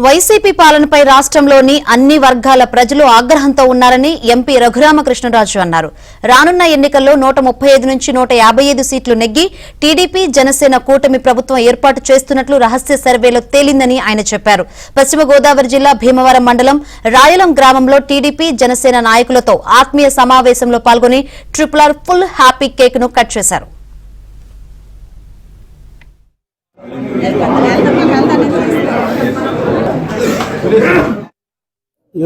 YCP పాలనపై రాష్ట్రంలోని అన్ని వర్గాల ప్రజలు ఆగ్రహంతో ఉన్నారని ఎంపీ రఘురామకృష్ణరాజు అన్నారు. రానున్న ఎన్నికల్లో 135 నుంచి 155 సీట్లు నెగ్గి టీడీపీ జనసేన కూటమి ప్రభుత్వం ఏర్పాటు చేస్తున్నట్లు రహస్య సర్వేలో తేలిందని ఆయన చెప్పారు. పశ్చిమ గోదావరి జిల్లా భీమవరం మండలం రాయలం గ్రామంలో టీడీపీ జనసేన నాయకులతో ఆత్మీయ సమావేశంలో పాల్గొని RRR ఫుల్ హ్యాపీ కేక్ ను కట్ చేశారు.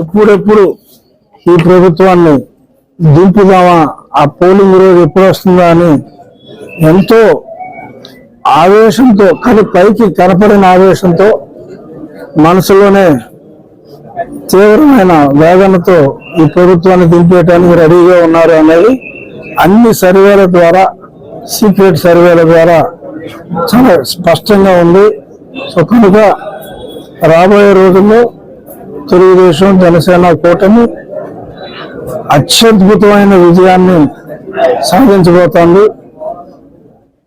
ఎప్పుడెప్పుడు ఈ ప్రభుత్వాన్ని దింపుదామా, ఆ పోలింగ్ రోజు ఎప్పుడు వస్తుందా అని ఎంతో ఆవేశంతో, కానీ పైకి కనపడిన ఆవేశంతో, మనసులోనే తీవ్రమైన వేదనతో ఈ ప్రభుత్వాన్ని దింపేయడానికి రెడీగా ఉన్నారు అనేది అన్ని సర్వేల ద్వారా, సీక్రెట్ సర్వేల ద్వారా చాలా స్పష్టంగా ఉంది. సో కనుక రాబోయే రోజుల్లో తెలుగుదేశం జనసేన కూటమి అత్యద్భుతమైన విజయాన్ని సాధించబోతోంది.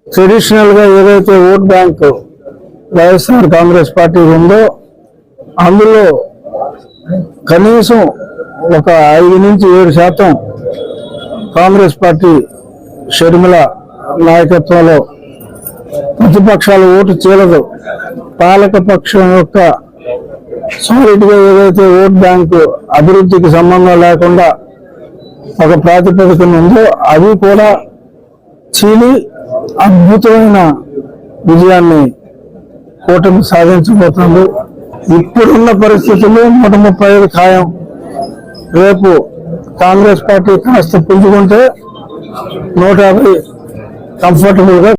ట్రెడిషనల్ గా ఏదైతే vote bank YSR Congress party ఉందో అందులో కనీసం ఒక 5 నుంచి 7% కాంగ్రెస్ పార్టీ షర్మిల నాయకత్వంలో ప్రతిపక్షాలు ఓటు చేయలేదు. పాలక పక్షం యొక్క సాలిడ్ గా ఏదైతే ఓట్ బ్యాంకు అభివృద్ధికి సంబంధం లేకుండా ఒక ప్రాతిపదికన ఉందో అవి కూడా చీలి అద్భుతమైన విజయాన్ని కూటమి సాధించబోతుంది. ఇప్పుడున్న పరిస్థితుల్లో 135 ఖాయం. రేపు కాంగ్రెస్ పార్టీ కాస్త పుంజుకుంటే 150 కంఫర్టబుల్ గా